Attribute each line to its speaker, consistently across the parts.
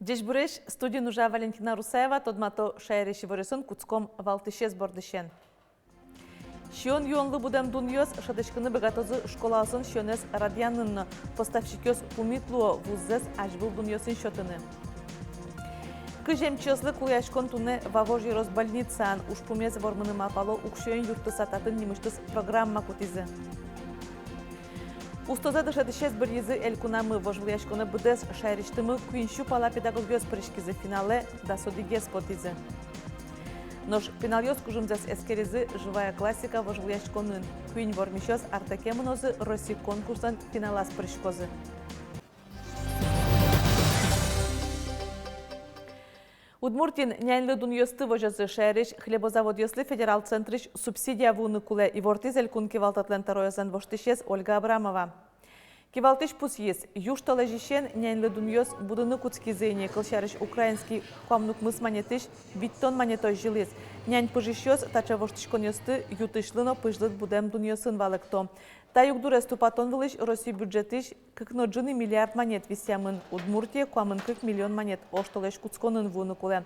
Speaker 1: Деш буреш студия нужа Валентина Русаева, тодмато шайреши воресын куцком валтышез бордышен. Шион юонлы будем дуньёс шадышкыны богатозы школасын шионес радианын поставщикёс пумитлуо вуззес ажбыл дуньёсын шотыны. Кыжем чеслы куляшкон туне вавожи розбольницаан ушпумез вормыны мапало укшёен юрты сататын немыштыс программа кутизы. Устоза дышадышез бір езі элькунамы вожвлияшконы бұдес шайриштымы күйіншу пала педагогиос прышкизы финале дасодигес потизы. Нож пеналиос кужымзес эскерезы живая классика вожвлияшконын күйін вормишёс артакемынозы Росси конкурсан финалас прышкозы. Удмуртин нянлы дуньёсты вожазы шайриш хлебозавод ёслы федерал центриш субсидия вуны куле и вортизель кун кивалтатлен тароязан воштышез Ольга Абрамова. Кивалтыш пус ес, юштала жишен нянлы дуньёс будыны куцкизыне кылшарыш украинский камнук мыс манетыш биттон манетой жилес. Нянь пыжишёс тача воштышкон ёсты ютышлыно пыжлык будем дуньёсын валыкто. Та югдурес тупатон вылыш Росси бюджетыш кыкноджыны миллиард монет висямын Удмуртия куамын 40 миллион монет оштолеш куцконын вуны куле.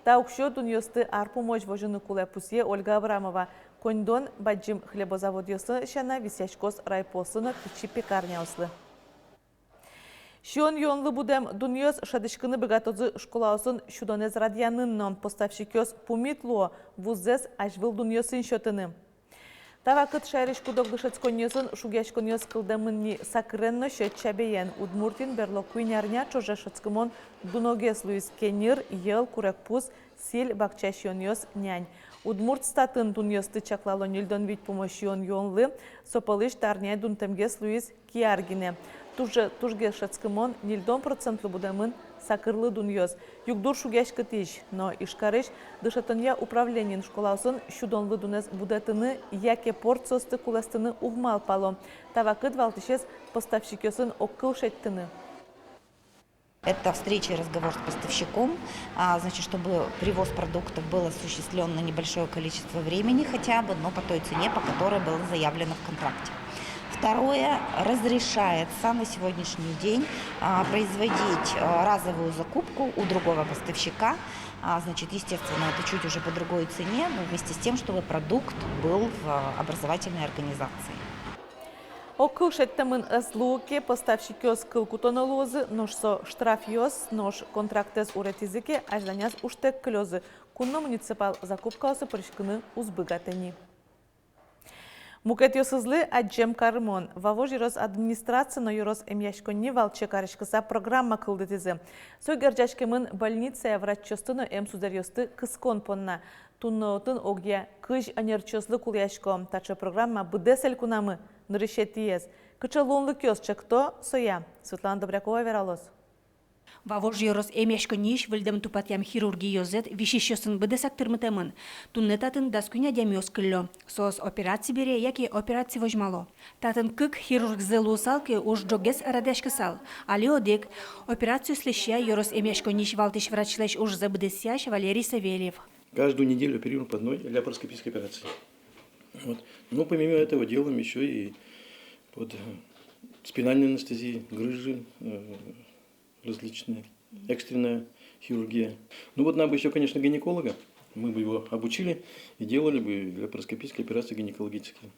Speaker 1: Та укшё дуньёсты арпу мощь вожыны куле пусье Ольга Абрамова. Коньдон баджим хлебозавод ёсы шана висяшкос райпосына пичи пекарня ослы. Шион юонлы будем дуньёс шадышкыны богатозы школаосын шудонез радианыннон поставщикёс пумитлуо вуззес ажвыл дуньёсын шотыны. Тавакыт шайриш кудогдышец коньёсын шугяшконьёс кылдамынни сакренно шет чабеен Удмуртин берлокуйнярня чожашыцкымон дуногес Луис Кенир ел курекпус силь бакчашьёньёс нянь. Удмурт статын дуньёсты чаклало нильдон вить помощьён юонлы сопалыш тарня дунтемгес Луис Киаргине. Тужгешыцкымон нильдон процентлы будемын сакырлы дуньёс. Югдур шугяшкы тиш, но ишкарыш дышатынья управленин школасын шудонлы дунес будетыны яке порцосты куластыны угмал пало. Тавакыт валтышез поставщикёсын оккыл шеттыны.
Speaker 2: Это встреча и разговор с поставщиком, значит, чтобы привоз продуктов был осуществлен на небольшое количество времени хотя бы, но по той цене, по которой было заявлено в контракте. Второе, разрешается на сегодняшний день производить разовую закупку у другого поставщика. Значит, естественно, это чуть уже по другой цене, но вместе с тем, чтобы продукт был в образовательной организации.
Speaker 1: Окыл шеттамын эслуке поставщикёс кылкутона лозы, ножсо штрафьёс, нож контрактез уретизике, ажданяс уштек клёзы. Кунно муниципал закупкасы прышкыны узбыгатени. Мукет ёсызлы аджем кармон. Вавож юрос администрация, но юрос эмяшконни валче карышкыса программа кылдытизы. Сой герджашкемын больниция враччостыны эмсузерьёсты кыскон понна. Тунноотын огья кыж анерчёслы куляшко. Тача программа быдесель кунамы нырышетиез. Кычалонлы кёс чекто соя. Светлана Добрякова вералос.
Speaker 3: Вавож юрос эмяшконниш вылдем тупатям хирургиозет вишищёсын быдесак тырмытемын. Туннетатын даскуня дямёс кылло. Сос операции бере, яки операции вожмало. Татын кык хирург зелусалки уж джогес радешкысал. Али одек операцию слеща юрос эмяшконниш валтыш врачлеш уж забыдесящ Валерий Савельев.
Speaker 4: Каждую неделю оперируем по одной ляпароскопической операции. Вот. Но помимо этого делаем еще и под спинальной анестезией, грыжи, различные, экстренная хирургия. Ну вот нам бы еще, конечно, гинеколога. Мы бы его обучили и делали бы лапароскопические операции гинекологические.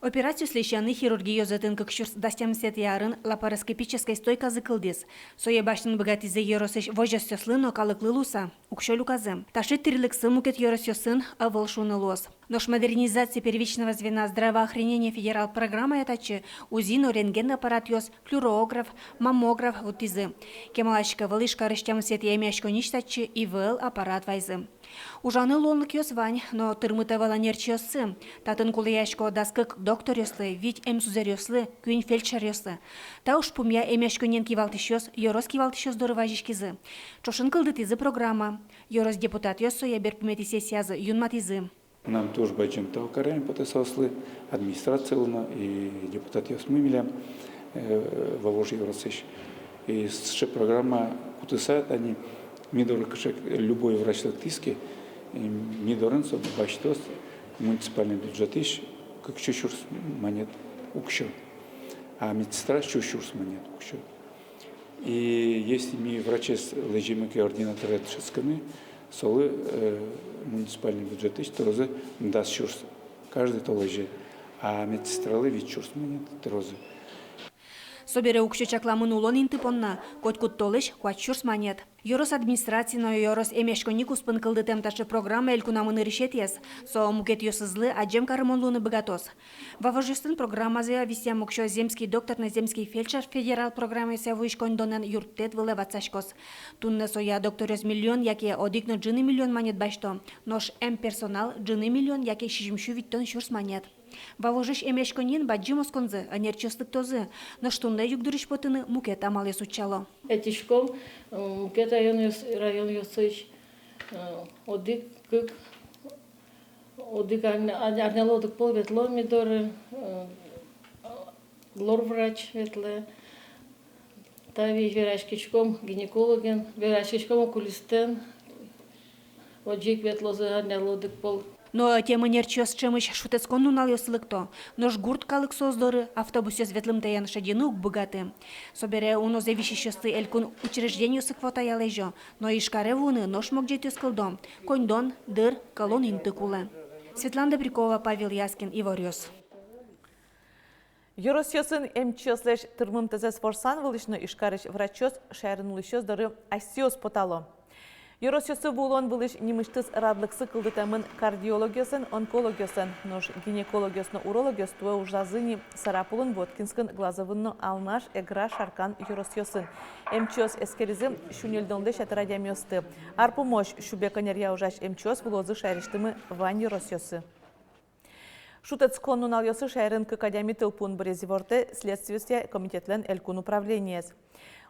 Speaker 3: Операцию слещаны хирургиозатын кыкшурс дастямсет ярын лапароскопической стойка зыкылдес. Сое баштын богатизе еросыш вожасёслын окалыклы луса. Укшолю казым. Таши тырлыксы мукет еросёсын авыл шуны лос. Нож модернизация первичного звена здравоохранения федерал программа этачы УЗИ, рентген аппарат ёс, флюорограф, маммограф утизы. Кемалашка вылышка рыштямсет ямяшко ништачы ИВЛ аппарат вайзы. Ужаны лонлык ёс вань, но тырмыта валанерчи ёсы. Татын кулыяшко даскык доктор ёслы, вить эмсузер ёслы, күйн фельдшер ёслы. Та уж пумя эмяшкөнен кивалтыш ёс, ёрос кивалтыш ёс дорыважишкизы. Чошын кылдытизы программа. Ёрос депутат ёсо я берпумети сессиязы юнматизы.
Speaker 5: Нам тоже бачим таукарем потесослы, администрация луна и депутат ёс мымилям вавож ёросыш. И с программа кутысат они мидор кышек любой врач лактиски мидоренцо бачтос муниципальный бюджетиш как чушурс монет укшо, а медсестра чушурс монет укшо. И если мы врачи с лежимыми координаторы шесканы, солы муниципальный бюджет есть, то розы даст чурс. Каждый то лежит. А медсестралы ведь чурс монет розы.
Speaker 3: Собере укшо чакламын улон интипонна, котькут толыш, куатчурс манет. Йорос администрацийно йорос эмешконик успын кылды темташы программа элькунамын решетес, со мукет йосызлы аджем карымонлуны богатос. Вавожестын программазе висям укшо земский доктор на земский фельдшер федерал программы сявуишкондонен юрттет выле вацашкос. Тунне соя докторёс миллион, яке одикно джины миллион манет башто, нош персонал джины миллион, яке шижимшу виттон шурс манет. Вавожиш эмешконин баджимос конзы, анерчестык тозы, но штунне югдуриш потыны мукет амале сучало.
Speaker 6: Этишком мукет район йосыш одик арнялодык пол ветло мидоры лор-врач ветле, тави верашкичком гинекологен, верашкичком окулистен, одик ветлозы арнялодык пол.
Speaker 3: Но тема нерчёс чемыш шутецкон нунал ёсылыкто. Нож гурт калык создоры автобусе светлым таян шадину богаты. Собере уно завищещёсты элькун учреждению сыквота ялежо, но ишкаре вуны нож мог жить ёскылдо. Коньдон, дыр, колон интыкулы. Светлана Добрякова, Павел Яскин, Иворёс.
Speaker 1: Юросьёсын эмчёслеш тырмым тезес форсан вылышно ишкарыш врачёс шайрынулышёс дары асиос потало. Юросьёсы вулон вылыш немыштыз радлыксы кылдытамын кардиологиясын, онкологиясын, нож гинекологиясно урологияс туэ ужазыни Сарапулын, Воткинскын, Глазовынно, Алнаш, Эгра, Шаркан, Юросьёсын. Эмчёс эскеризым шунельдонды шатырадямёсты. Арпумош шубеканерья ужаш эмчёс вулозы шайриштымы вань Юросьёсы. Шутецкон нуналёсы шайрын кыкадями тылпун брезиворты следствие комитетлен элькун управлениес.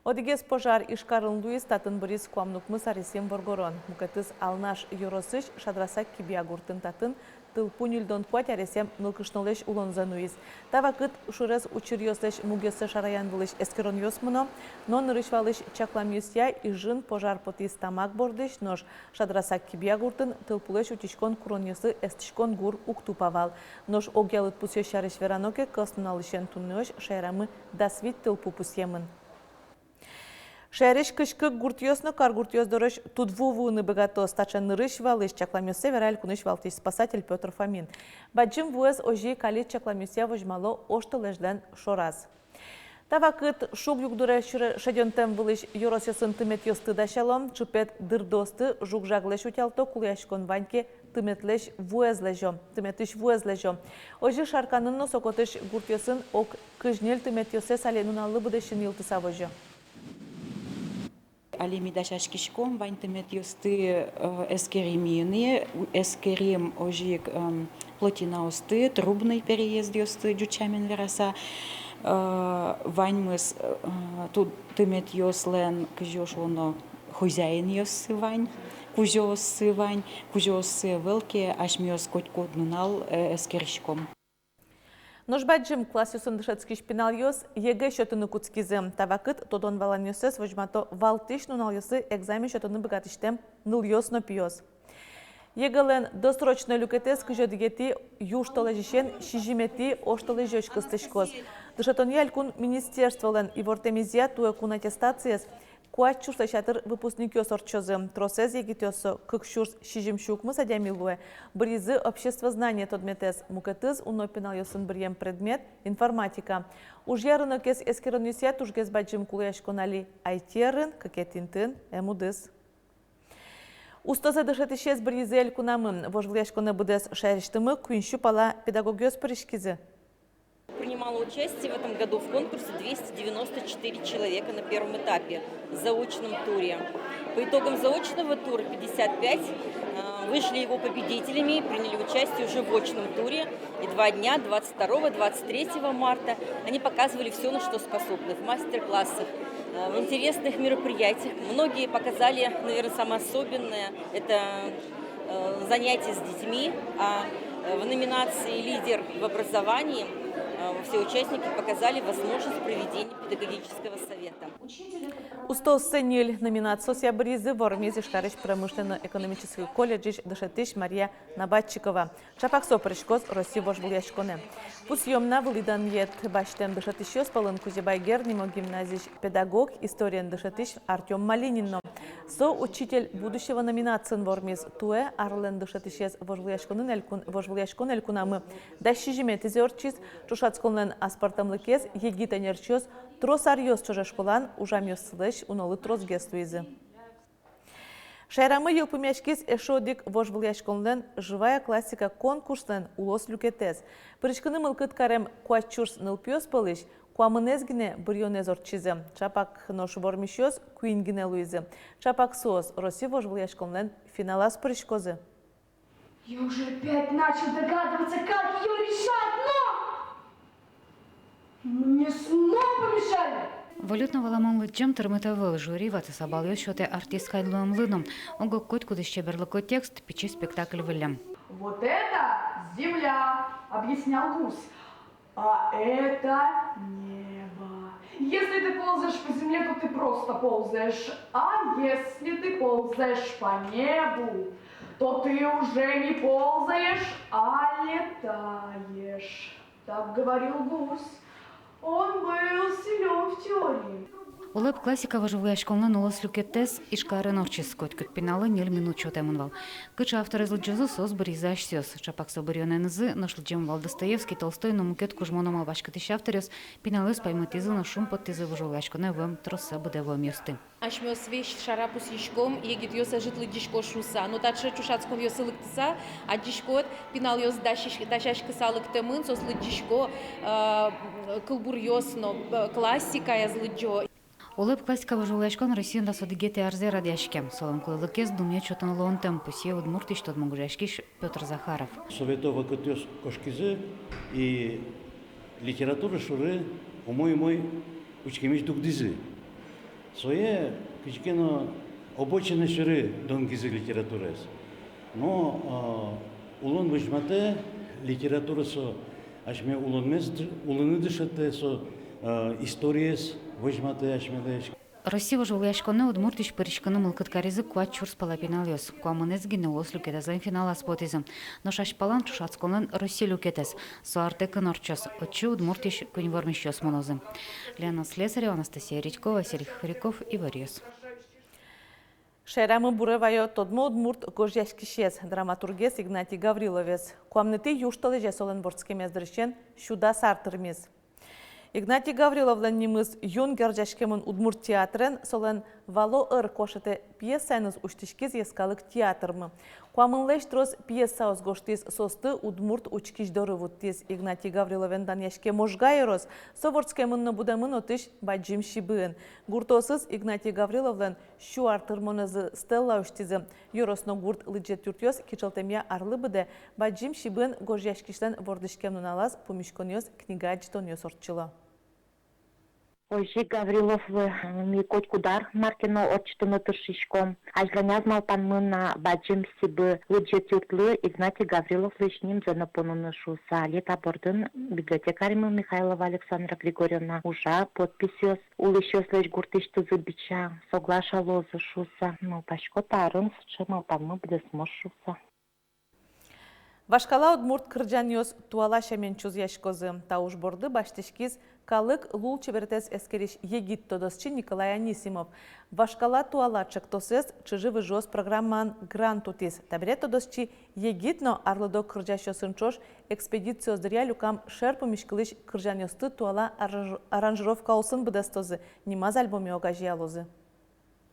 Speaker 1: Одигес пожар ишкарын луис татын брис куамнукмы сарисем боргорон. Мукатыз Алнаш Юросыш шадрасак кибиагуртын татын тылпун юлдон куат яресем нылкышнолеш улонзануис. Тавакыт шурез учирьёслеш мугесы шараян вылыш эскерон ёсмыно, но нырышвалыш чакламюсья и жын пожар потис тамак бордыш, нож шадрасак кибиагуртын тылпулеш утичкон куроньёсы эстичкон гур уктупавал. Нож огялыт пусё шарыш вераноке коснулалышен туннёш шайрамы дасвит тылпу пусьемын. Шериш кышкы гуртьёсно кар гуртьёс дорож тудвувуны богато стачан нырыш валыш чакламёсе вераль куныш валтыш спасатель Петр Фомин. Баджим вуэс ожи калит чакламёсе вожмало оштылежден шораз. Тавакыт шуг югдуре шедёнтем вылыш Юросьёсын тымет ёсты дашалом, чупет дырдосты жуг жаглеш утялто куляшкон ваньке тыметлеш вуэзлежо, тыметыш вуэзлежо. Ожи шарканынно сокотыш гуртьёсын ок кыжнел тымет ёсе саленуналлы быдышын йылтыса вожо.
Speaker 7: Алими дашашкишком вантемет юсты эскеримины, эскерим ожик плотина осты, трубный переезд юсты джучамин вераса, ваньмыс тут тымет юслен кжош оно хозяин юсы вань, кужосы вань, кужосы велки, ашмиос котькод нунал эскеришком.
Speaker 1: Ножбаджим классюсын дышецкий шпинал ёс, егэ шотыны куцкизем. Тавакыт тодон валан ёсес вожмато валтыш нунал ёсы экзамен шотыны богатыштем ныл ёс но пьёс. Егэлен досрочно люкетес кыжёдигети юштолежишен шижимети оштолежёш кыстышкос. Дышатон ялькун министерстволен и вортемизия туэ кун аттестациес куач чурса шатыр выпускник ёс орчозы. Тросез егитёсо кык шурс шижимшук мы садямилуэ. Бризы общество знания тодметес. Мукатыз унопинал ёсын брием предмет информатика. Уж ярыно кес эскерон юсят уж гез баджим кулаяшконали айтерын, какетинтын, эмудыз. Устозы дышатышез бризы элькунамын. Вожгляшконы будес шариштымы куиншу пала педагогиос паришкизы.
Speaker 8: Принимало участие в этом году в конкурсе 294 человека на первом этапе, в заочном туре. По итогам заочного тура 55 вышли его победителями и приняли участие уже в очном туре. И 2 дня, 22-23 марта, они показывали все, на что способны, в мастер-классах, в интересных мероприятиях. Многие показали, наверное, самое особенное – это занятия с детьми, а в номинации «Лидер в образовании» все участники показали возможность проведения педагогического совета.
Speaker 1: Устосцениль номинация бризы в Ормезе Шкарыч промышленно-экономический колледж дышатыш Мария Набатчикова. Чапаксо прыжкоз Россия вожбулячконе. Пусьемна вылидан ет баштем дышатыш спалын Кузебайгер нимо гимназич педагог историен дышатыш Артем Малинин. Со учитель будущего номинации в Ормез туэ арлен дышатыш вожбулячкон элькунамы. Дащи жимет изорчиз чушацконлен аспартамлыкез егитанерчоз трос арьёс чужа школан ужамёс слыш унолы трос гестуизы. Шайрамы елпымяшкиз эшодик вожбулячконлен живая классика конкурслен улос люкетез. Причкыны мылкыт карем куачурс нылпёс пылыш, куамынезгине бырьонез орчизы. Чапак нош вормищёс куингине луизы. Чапак соос Россия вожбулячконлен финалас причкозы.
Speaker 9: Я уже опять начал догадываться, как ее решать, но мне снова помешали.
Speaker 10: Валютна валамонлы джем терметавыл жюри ваты сабалё счёте артист хайдлуам лыном. Ого коть кудыш чеберлыко текст печи спектакль вылям.
Speaker 9: Вот это земля, объяснял гусь, а это небо. Если ты ползаешь по земле, то ты просто ползаешь, а если ты ползаешь по небу, то ты уже не ползаешь, а летаешь. Так говорил гусь. Он был силен в теории.
Speaker 10: Улыб классика вожевая школна улас люкетес и шкары норчис коть кот пенала нель минут чотемунвал. Кыч автор из лджозу сос бризаш сёс. Чапак соборёнэ нзы нашл джемвал Достоевский Толстой но мукет кужмоном албашка тыш авторёс пеналыс пайматизы на шум подтизы вожевая школна вэм троса бдево месты.
Speaker 11: Ашмёс вещь шарапус ешком егит ёса житлы дишко шуса. Но таче чушацком ёсы лыктыса, а дишкот пенал ёс дашашка салыктымын сос лыдишко кылбур ёс но классика я злыджо.
Speaker 10: Улыб классика вожевая школна Россия да содигете арзе радяшке. Солом клылыкез думья чотан лонтем пусе удмуртиш тот могужашкиш Петр Захаров.
Speaker 12: Советова котёс кошкизы и литература шуры мой учкемиш дугдизы. Свое кичкено обочины шуры донгизы литературес. Но улон выжмате литература со ашме улон мест улыны дышате со историес выжмате ашме деш.
Speaker 10: Россия вожевая школна удмуртиш перешканы мылкыт каризы куат чурс палапинал ёс. Куамынезгине улос люкетезен финала спотизм. Но шашпалан чушацконлен Россия люкетез. Суартекы норчос. Отчу удмуртиш куньвормищёс монозы. Лена Слесарева, Анастасия Редькова, Сергей Хряков и Варьёс.
Speaker 1: Шайрамы буревайо тодмо удмурт гожьяшкишез драматургес Игнатий Гавриловец. Куамнеты юшталы жесолен борцкемез дрыщен шуда сартырмез. Игнатий Гавриловлен немыз юн герджашкемын удмурт театрен солен вало ыр кошете пьесайныз уштишкиз ескалык театрмы. Куамынлеш трос пьеса озгоштиз состы удмурт учкиш дорывуттиз Игнатий Гавриловен даняшке можгайрос соворцкемынны будамын отыш баджим шибын. Гуртосыз Игнатий Гавриловлен шу артырмонызы стелла уштизы. Юросно гурт лыджет юртёс кичалтемья арлы быде баджим шибын гожьяшкиштен вордышкемнын алаз пумишконёс книга житонёс орчыло.
Speaker 13: Ojži Gavrilov'ı mi kotkudar markino отчетыны тыршишком. Ажланязмал панмына баджим сибы лыджет юртлы Игнатий Гаврилов лишним занапонуны шуса. Лета бордын библиотекаримы Михайлова Александра Григорьевна ужа подписёс. Улышёс лишь гуртыштызы бича. Соглаша лозы шуса. Ну, пашко тарын сычымал панмы бдесмош шуса.
Speaker 1: Вашкала удмурт кырджаньос туалаша мен чузяшкозы. Тауш борды баштишкиз калык лул чебертес эскериш егит тодосчи Николай Анисимов. Вашкала туалачык тосес чыжывы жос программан грантутис. Табре тодосчи егитно арлыдо кырджашо сынчош экспедициоз дыря люкам шерпу мишкылыш кырджаньосты туала аранжировка олсын быдастозы. Нимаз альбоме огажиялозы.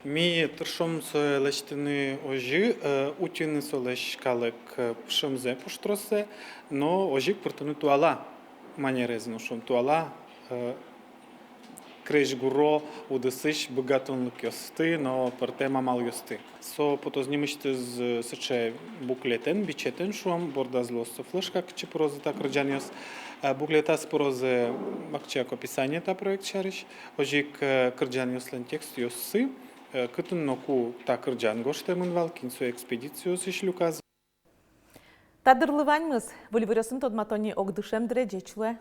Speaker 14: Ми тыршом соелештины ожи, утины солеш калык пшымзе пуштросе, но ожик пыртыны туала манерезно шум туала креш гуро удысыш богатонлык ёсты, но пыртема мал ёсты. Со потознimышты з сыче буклетен, бичетен шум бордазлосо флешка кчи прозы так рджаньос. Буклета с прозы бакчак описание та проект шариш, ожик кырджаньос лен текст ёссы. Кытын ноку такырджан гоштемын вал кинсу экспедицию сишлюказ.
Speaker 1: Тадырлываньмыз, выльвырёсын тодматони огдышем дреджечле.